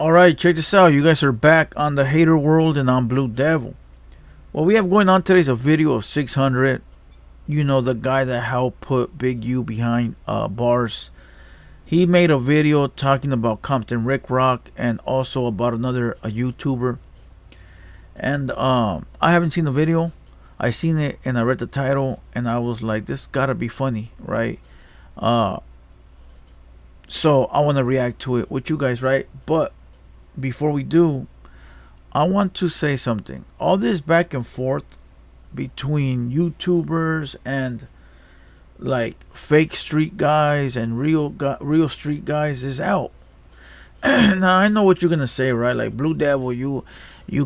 Alright, check this out. You guys are back on the Hater World and on Blue Devil. What we have going on today is a video of 600. You know, the guy that helped put Big U behind bars. He made a video talking about Compton Rick Rock and also about another YouTuber. And I haven't seen the video. I seen it and I read the title and I was like, this gotta be funny, right? So I want to react to it with you guys, right? But before we do, I want to say something. All this back and forth between YouTubers and like fake street guys and real street guys is out. Now I know what you're gonna say, right? Like, Blue Devil, you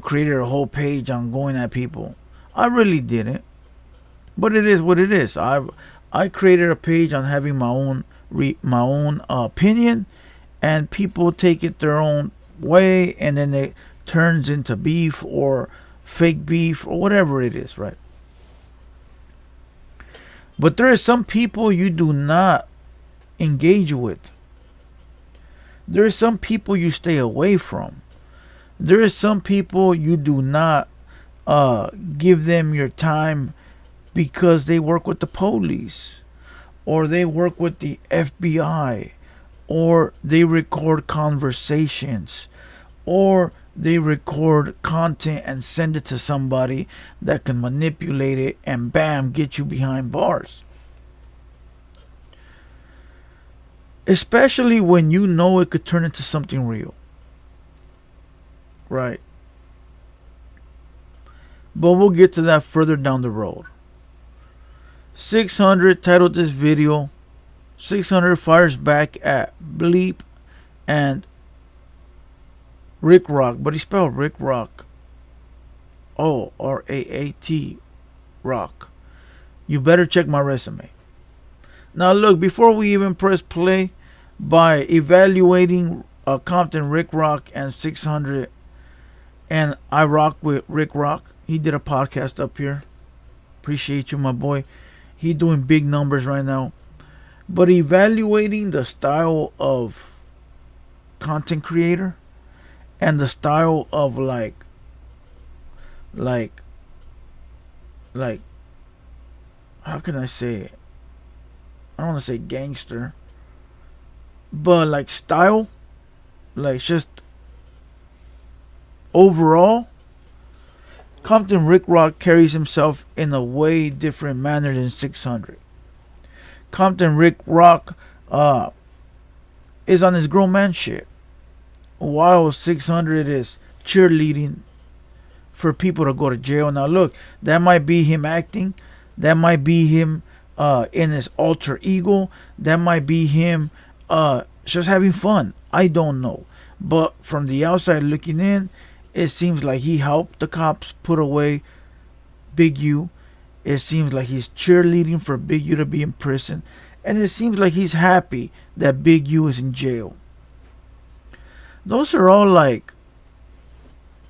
created a whole page on going at people. I really didn't, but it is what it is. I created a page on having my own opinion, and people take it their own way, and then it turns into beef or fake beef or whatever it is, right? But there are some people you do not engage with. There are some people you stay away from. There are some people you do not give them your time because they work with the police, or they work with the FBI, or they record conversations, or they record content and send it to somebody that can manipulate it and bam, get you behind bars. Especially when you know it could turn into something real. Right? But we'll get to that further down the road. 600 titled this video. 600 fires back at Bleep and Rick Rock, but he spelled Rick Rock. Oh, R-A-A-T Rock. You better check my resume. Now look, before we even press play, by evaluating Compton Rick Rock and 600, and I rock with Rick Rock. He did a podcast up here. Appreciate you, my boy. He doing big numbers right now. But evaluating the style of content creator and the style of like how can I say it? I don't want to say gangster, but like style, like just overall, Compton Rick Rock carries himself in a way different manner than 600. Compton Rick Rock is on his grown man shit, while 600 is cheerleading for people to go to jail. Now look, that might be him acting, that might be him in his alter ego, that might be him just having fun. I don't know, but from the outside looking in, it seems like he helped the cops put away Big U. It seems like he's cheerleading for Big U to be in prison, and it seems like he's happy that Big U is in jail. Those are all like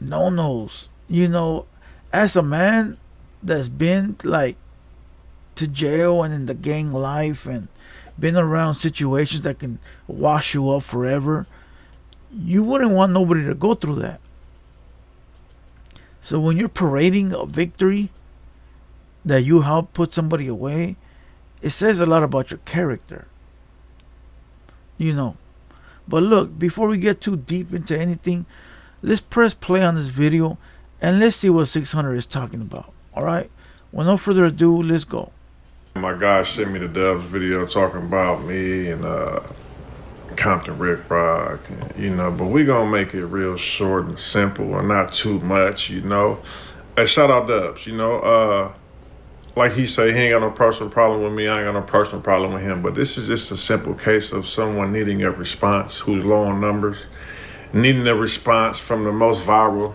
no-nos. You know, as a man that's been like to jail and in the gang life and been around situations that can wash you up forever, you wouldn't want nobody to go through that. So when you're parading a victory that you help put somebody away, it says a lot about your character. You know. But look, before we get too deep into anything, let's press play on this video and let's see what 600 is talking about. Alright? With no further ado, let's go. My guy sent me the Dubs video talking about me and Compton Rick Rock, but we gonna make it real short and simple and not too much, Hey, shout out Dubs, like he say, he ain't got no personal problem with me, I ain't got no personal problem with him, but this is just a simple case of someone needing a response who's low on numbers, needing a response from the most viral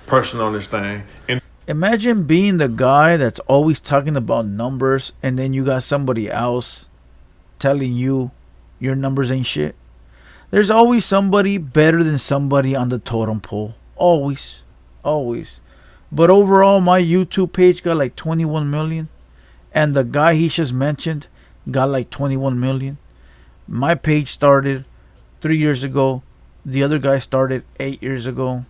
person on this thing. And imagine being the guy that's always talking about numbers, and then you got somebody else telling you your numbers ain't shit. There's always somebody better than somebody on the totem pole. Always. Always. But overall, my YouTube page got like 21 million. And the guy he just mentioned got like 21 million. My page started 3 years ago The other guy started 8 years ago.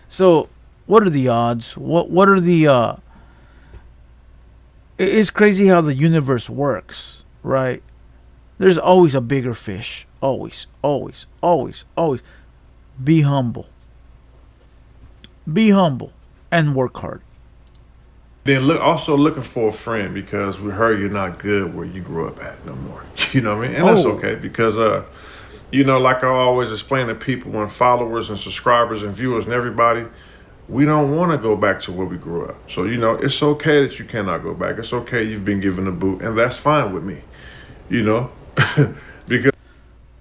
So, what are the odds? What are the It's crazy how the universe works, right? There's always a bigger fish. Always, always, always, always. Be humble. Be humble and work hard. Then look, also looking for a friend because we heard you're not good where you grew up at no more. You know what I mean? And that's Oh, okay because like I always explain to people when followers and subscribers and viewers and everybody, we don't want to go back to where we grew up. So, it's okay that you cannot go back. It's okay you've been given a boot, and that's fine with me, you know? because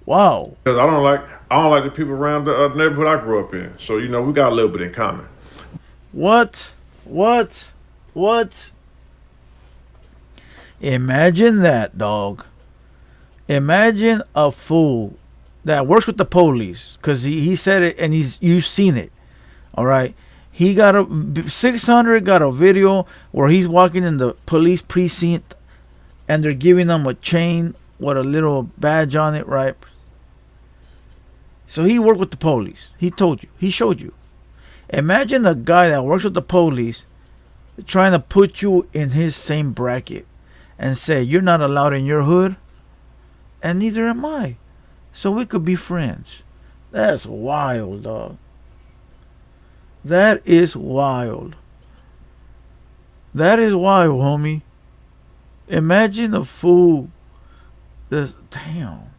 wow. I don't like the people around the neighborhood I grew up in. So, we got a little bit in common. What? What? What? Imagine that, dog. Imagine a fool that works with the police because he said it and you've seen it. All right. He got a 600 got a video where he's walking in the police precinct and they're giving him a chain with a little badge on it, right? So he worked with the police. He told you. He showed you. Imagine a guy that works with the police trying to put you in his same bracket and say you're not allowed in your hood and neither am I. So we could be friends. That's wild, dog. That is wild. That is wild, homie. Imagine a fool. Damn.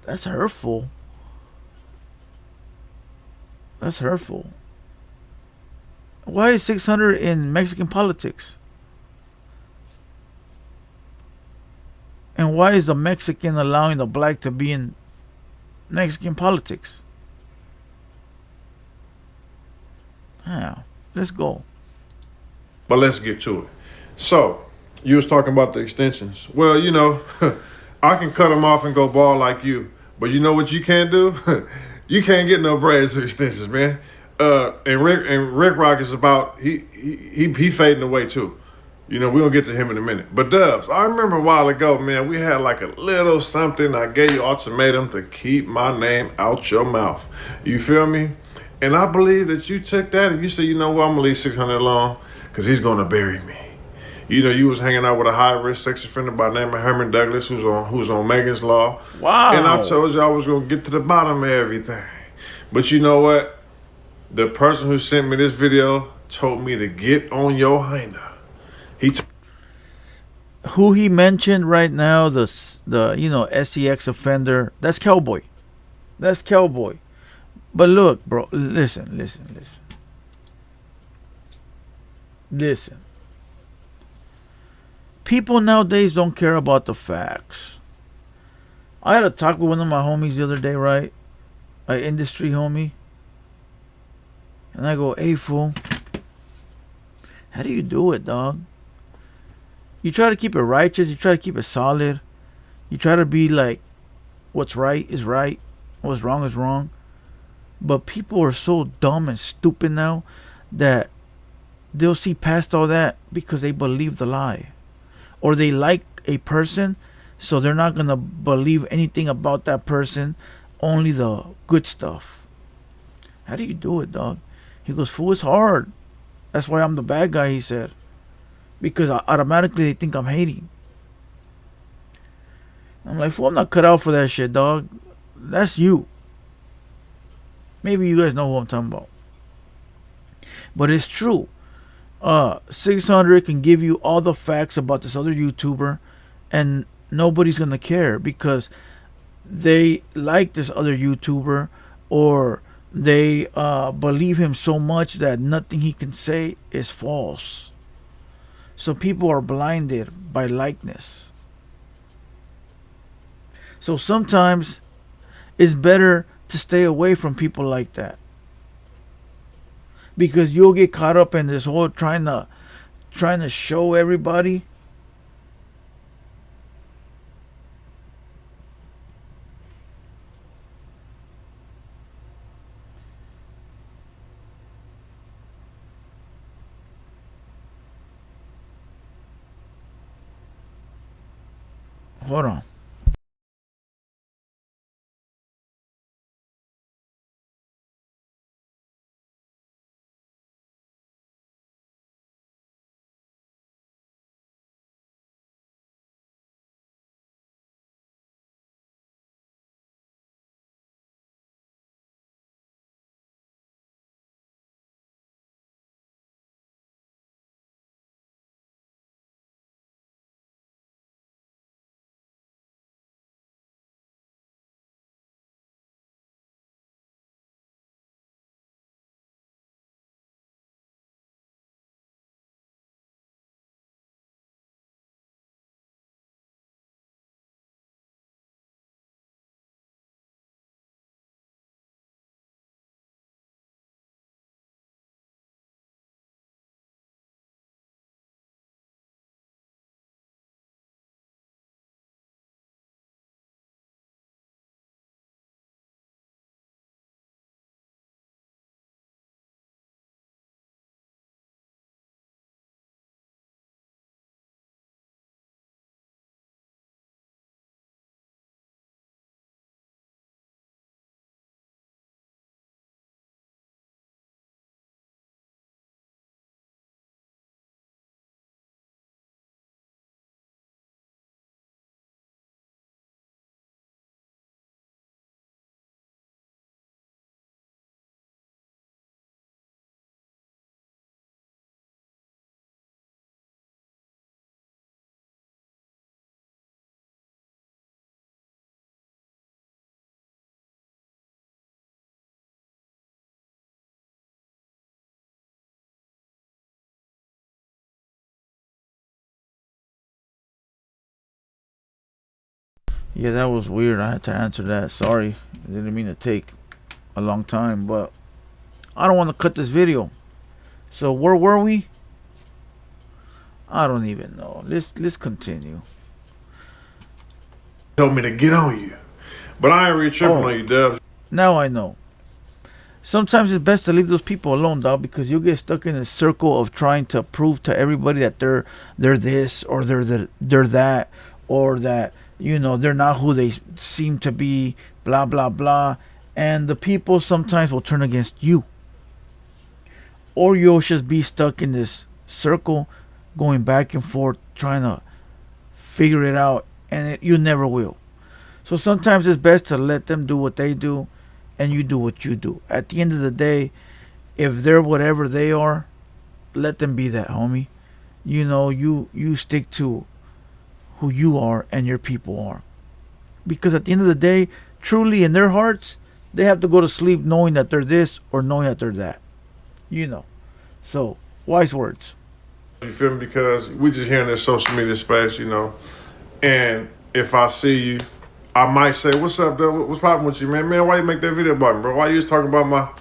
That's hurtful. That's hurtful. Why is 600 in Mexican politics? And why is the Mexican allowing the black to be in Mexican politics? Yeah, let's go. But let's get to it. So, you was talking about the extensions. Well, I can cut them off and go bald like you. But you know what you can't do? You can't get no braids or extensions, man. And Rick Rock is about he fading away too. We're gonna get to him in a minute. But Dubs, I remember a while ago, man, we had like a little something. I gave you ultimatum to keep my name out your mouth. You feel me? And I believe that you took that and you said, I'm gonna leave 600 alone because he's gonna bury me. You was hanging out with a high risk sex offender by the name of Herman Douglas, who's on Megan's Law. And I Wow. told you I was gonna get to the bottom of everything. But you know what? The person who sent me this video told me to get on your hyena. Who he mentioned right now, the SEX offender, that's Cowboy. That's Cowboy. But look, bro, listen. People nowadays don't care about the facts. I had a talk with one of my homies the other day, right? An industry homie. And I go, hey, fool, how do you do it, dog? You try to keep it righteous. You try to keep it solid. You try to be like, what's right is right. What's wrong is wrong. But people are so dumb and stupid now that they'll see past all that because they believe the lie. Or they like a person, so they're not going to believe anything about that person, only the good stuff. How do you do it, dog? He goes, fool, it's hard. That's why I'm the bad guy, he said. Because automatically they think I'm hating. I'm like, fool, I'm not cut out for that shit, dog. That's you. Maybe you guys know who I'm talking about. But it's true. 600 can give you all the facts about this other YouTuber, and nobody's gonna care because they like this other YouTuber, or they believe him so much that nothing he can say is false. So people are blinded by likeness. So sometimes it's better to stay away from people like that, because you'll get caught up in this whole trying to show everybody. Hold on. Yeah, that was weird. I had to answer that. Sorry. I didn't mean to take a long time, but I don't want to cut this video. So where were we? I don't even know. Let's continue. Told me to get on you. But I ain't really tripping Oh, on you, Dubs. now I know. Sometimes it's best to leave those people alone, dog, because you'll get stuck in a circle of trying to prove to everybody that they're this or they're that, or that they're not who they seem to be. Blah blah blah, and the people sometimes will turn against you, or you'll just be stuck in this circle, going back and forth, trying to figure it out, and you never will. So sometimes it's best to let them do what they do and you do what you do. At the end of the day, if they're whatever they are, let them be that, homie. You stick to who you are and your people are. Because at the end of the day, truly in their hearts, they have to go to sleep knowing that they're this or knowing that they're that. So, wise words. You feel me? Because we just here in this social media space, And if I see you, I might say, "What's up, Dub? What's poppin' with you, man? Man, why you make that video about me, bro? Why you was talking about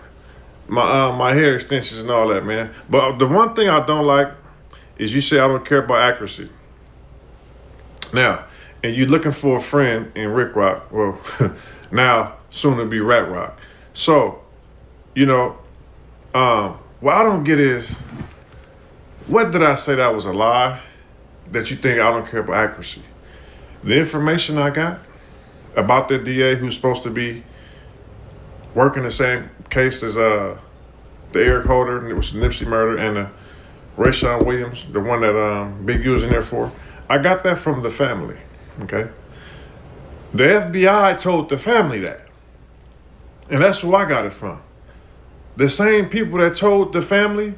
my hair extensions and all that, man?" But the one thing I don't like is you say I don't care about accuracy. Now, and you looking for a friend in Rick Rock. Well, now soon to be Rat Rock. So, what I don't get is, what did I say that was a lie that you think I don't care about accuracy? The information I got about the DA who's supposed to be working the same case as the Eric Holder, and it was the Nipsey murder, and the Rayshawn Williams, the one that Big U was in there for. I got that from the family, okay? The FBI told the family that. And that's who I got it from. The same people that told the family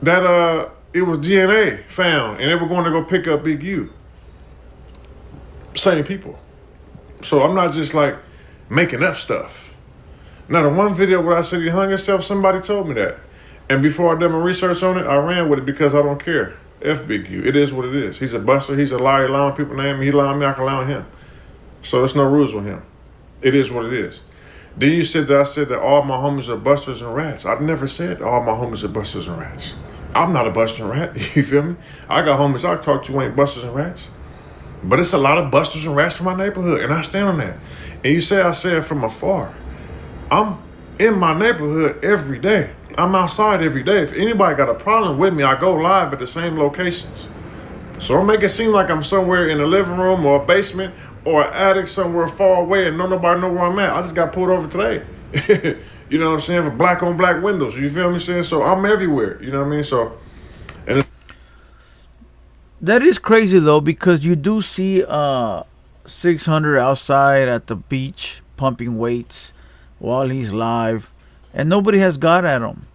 that it was DNA found and they were going to go pick up Big U. Same people. So I'm not just like making up stuff. Now, the one video where I said he hung himself, somebody told me that. And before I did my research on it, I ran with it because I don't care. F Big U. It is what it is. He's a buster. He's a liar. Allowing people to name me. He allowing me. I can allow him. So there's no rules with him. It is what it is. Then you said that I said that all my homies are busters and rats. I've never said all my homies are busters and rats. I'm not a buster and rat. You feel me? I got homies I talk to who ain't busters and rats. But it's a lot of busters and rats from my neighborhood, and I stand on that. And you say I say it from afar. I'm in my neighborhood every day. I'm outside every day. If anybody got a problem with me, I go live at the same locations. So don't make it seem like I'm somewhere in a living room or a basement or an attic somewhere far away and nobody know where I'm at. I just got pulled over today. You know what I'm saying? For black on black windows. You feel me saying? So I'm everywhere. You know what I mean? So, and That is crazy though, because you do see 600 outside at the beach pumping weights while he's live, and nobody has got at him.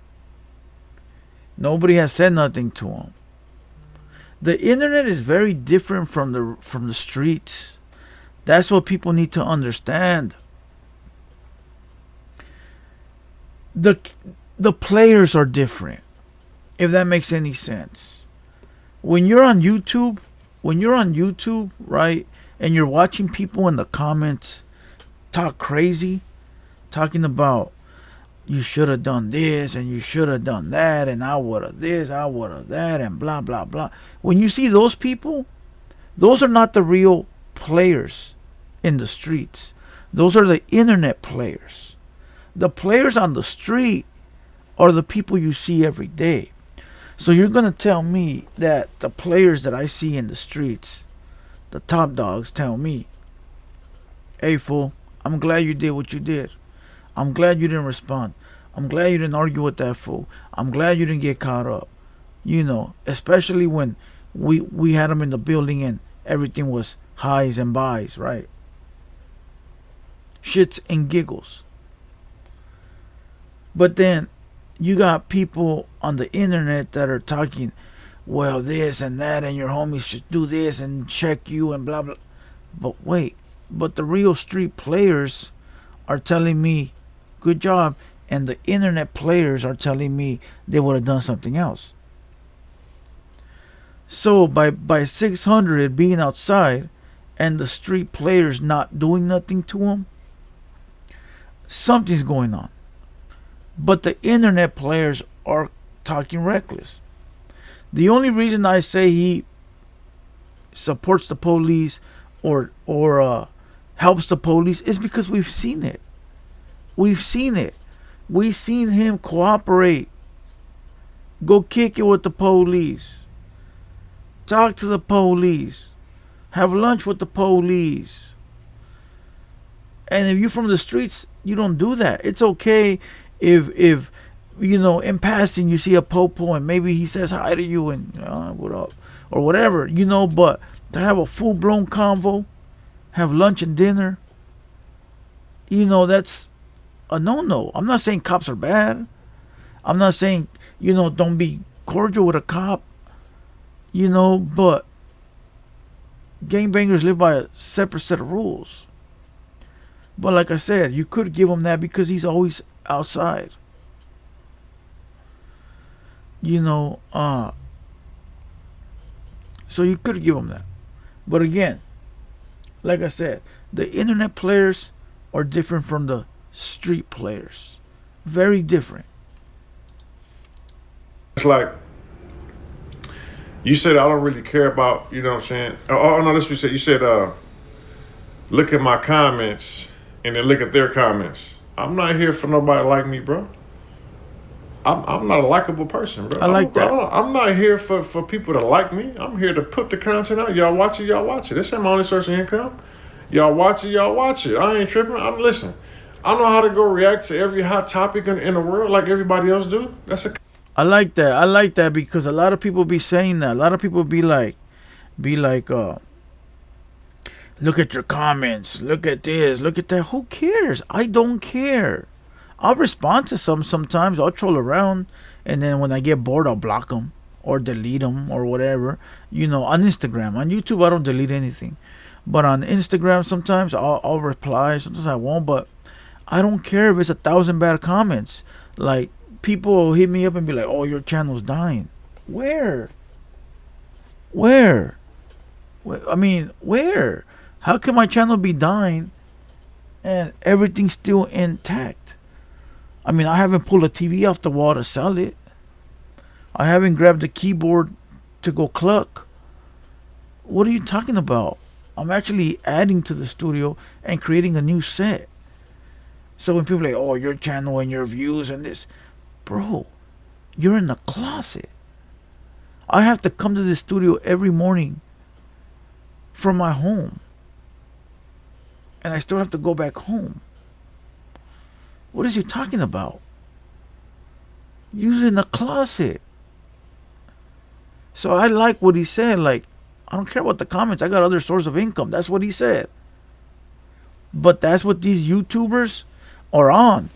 Nobody has said nothing to him. The internet is very different from the streets. That's what people need to understand. The players are different, if that makes any sense. When you're on YouTube, right, and you're watching people in the comments talk crazy, talking about you should have done this and you should have done that and I would have this, I would have that, and blah blah blah. When you see those people, those are not the real players in the streets. Those are the internet players. The players on the street are the people you see every day. So you're going to tell me that the players that I see in the streets, the top dogs, tell me, "Hey, fool, I'm glad you did what you did. I'm glad you didn't respond. I'm glad you didn't argue with that fool. I'm glad you didn't get caught up." Especially when we had them in the building and everything was highs and buys, right? Shits and giggles. But then you got people on the internet that are talking, well, this and that, and your homies should do this and check you and blah blah. But wait, but the real street players are telling me, good job, and the internet players are telling me they would have done something else. So by 600 being outside and the street players not doing nothing to him, something's going on. But the internet players are talking reckless. The only reason I say he supports the police or helps the police is because we've seen it. We've seen it. We've seen him cooperate. Go kick it with the police. Talk to the police. Have lunch with the police. And if you're from the streets, you don't do that. It's okay if you know, in passing you see a popo and maybe he says hi to you and what up or whatever, you know, but to have a full blown convo, have lunch and dinner, you know, that's a no. I'm not saying cops are bad. I'm not saying, you know, don't be cordial with a cop, you know, but gangbangers live by a separate set of rules. But like I said, you could give him that because he's always outside. You know, so you could give him that. But again, like I said, the internet players are different from the street players. Very different. It's like you said, I don't really care about, you know what I'm saying? Oh no, that's what you said. You said, look at my comments and then look at their comments. I'm not here for nobody like me, bro. I'm not a likable person, bro. I like that. I'm not here for people to like me. I'm here to put the content out. Y'all watch it, y'all watch it. This ain't my only source of income. Y'all watch it, y'all watch it. I ain't tripping. Listen. I know how to go react to every hot topic in the world like everybody else do. I like that. I like that because a lot of people be saying that. A lot of people be like, look at your comments. Look at this. Look at that. Who cares? I don't care. I'll respond to some sometimes. I'll troll around. And then when I get bored, I'll block them or delete them or whatever. You know, on Instagram. On YouTube, I don't delete anything. But on Instagram, sometimes I'll reply. Sometimes I won't. But I don't care if it's 1,000 bad comments. Like, people will hit me up and be like, oh, your channel's dying. Where? I mean, where? How can my channel be dying and everything's still intact? I mean, I haven't pulled a TV off the wall to sell it. I haven't grabbed the keyboard to go cluck. What are you talking about? I'm actually adding to the studio and creating a new set. So when people are like, oh, your channel and your views and this, bro, you're in the closet. I have to come to the studio every morning from my home. And I still have to go back home. What is he talking about? You're in the closet. So I like what he said. Like, I don't care about the comments. I got other source of income. That's what he said. But that's what these YouTubers are on.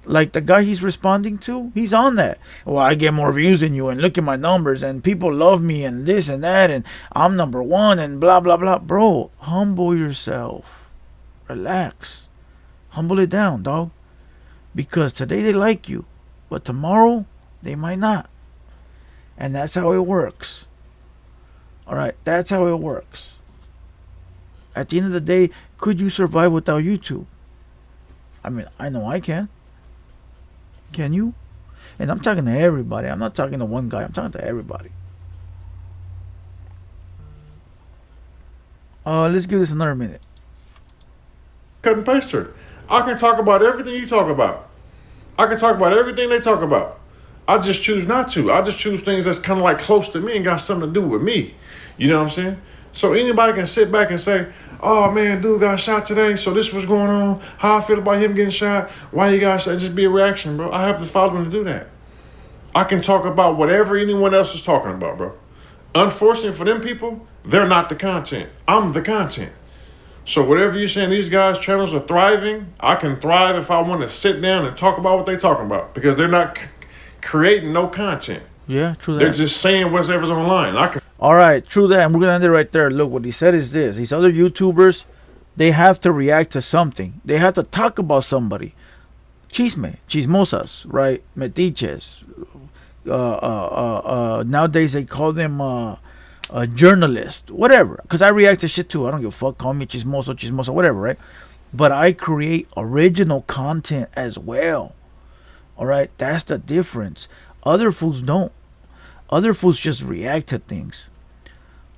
Like the guy he's responding to, he's on that. Well, I get more views than you and look at my numbers and people love me and this and that and I'm number one and blah, blah, blah. Bro, humble yourself. Relax. Humble it down, dog. Because today they like you, but tomorrow they might not. And that's how it works. Alright, that's how it works. At the end of the day, could you survive without YouTube? I mean, I know I can. Can you? And I'm talking to everybody. I'm not talking to one guy. I'm talking to everybody. Let's give this another minute. Cut and paste her. I can talk about everything you talk about. I can talk about everything they talk about. I just choose not to. I just choose things that's kind of like close to me and got something to do with me. You know what I'm saying? So anybody can sit back and say, oh man, dude got shot today, so this was going on. How I feel about him getting shot. Why he got shot. Just be a reaction, bro. I have to follow him to do that. I can talk about whatever anyone else is talking about, bro. Unfortunately for them people, they're not the content. I'm the content. So whatever you're saying, these guys' channels are thriving. I can thrive if I want to sit down and talk about what they're talking about because they're not creating no content. Yeah, true that. They're just saying whatever's online. All right, true that. And we're going to end it right there. Look, what he said is this. These other YouTubers, they have to react to something. They have to talk about somebody. Chisme, chismosas, right? Metiches. Nowadays they call them a journalist, whatever. Because I react to shit too. I don't give a fuck. Call me chismoso, whatever, right? But I create original content as well. All right, that's the difference. Other fools don't. Other fools just react to things.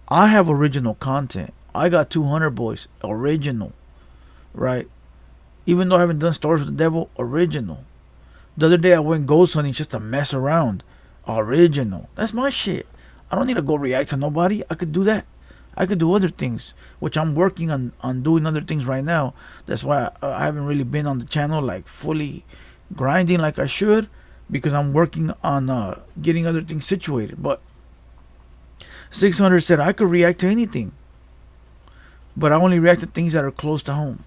I have original content. I got 200 boys, original, right? Even though I haven't done Stories with the Devil, original. The other day I went ghost hunting just to mess around, original. That's my shit. I don't need to go react to nobody. I could do that. I could do other things, which I'm working on doing other things right now. That's why I haven't really been on the channel like fully grinding like I should, because I'm working on getting other things situated. But 600 said I could react to anything, but I only react to things that are close to home.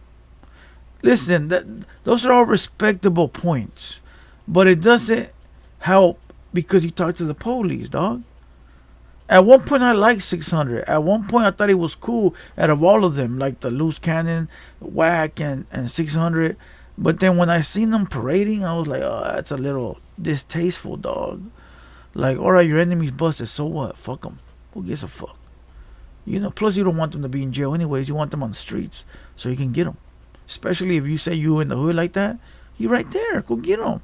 Listen, those are all respectable points, but it doesn't help because you talk to the police, dog. At one point, I liked 600. At one point, I thought he was cool out of all of them, like the Loose Cannon, Whack, and 600. But then when I seen them parading, I was like, oh, that's a little distasteful, dog. Like, all right, your enemy's busted, so what? Fuck them. Who gives a fuck? You know, plus you don't want them to be in jail anyways. You want them on the streets so you can get them. Especially if you say you in the hood like that, he right there. Go get them.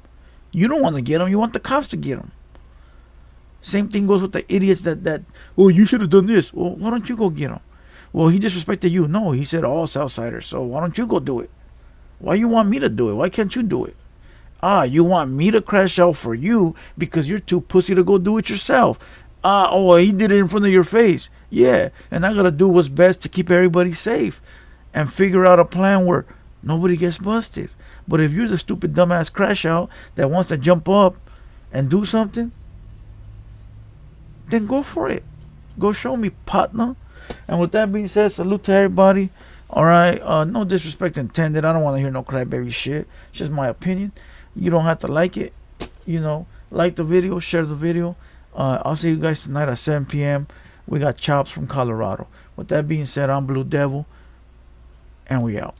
You don't want to get them. You want the cops to get them. Same thing goes with the idiots that oh, you should have done this. Well, why don't you go get him? Well, he disrespected you. No, he said all Southsiders. So why don't you go do it? Why you want me to do it? Why can't you do it? You want me to crash out for you because you're too pussy to go do it yourself. Oh, he did it in front of your face. Yeah, and I gotta do what's best to keep everybody safe and figure out a plan where nobody gets busted. But if you're the stupid dumbass crash out that wants to jump up and do something, then go for it. Go show me, partner. And with that being said, salute to everybody. All right, no disrespect intended. I don't want to hear no crybaby shit. It's just my opinion. You don't have to like it. You know, like the video, share the video. I'll see you guys tonight at 7 p.m. We got Chops from Colorado. With that being said, I'm Blue Devil, and we out.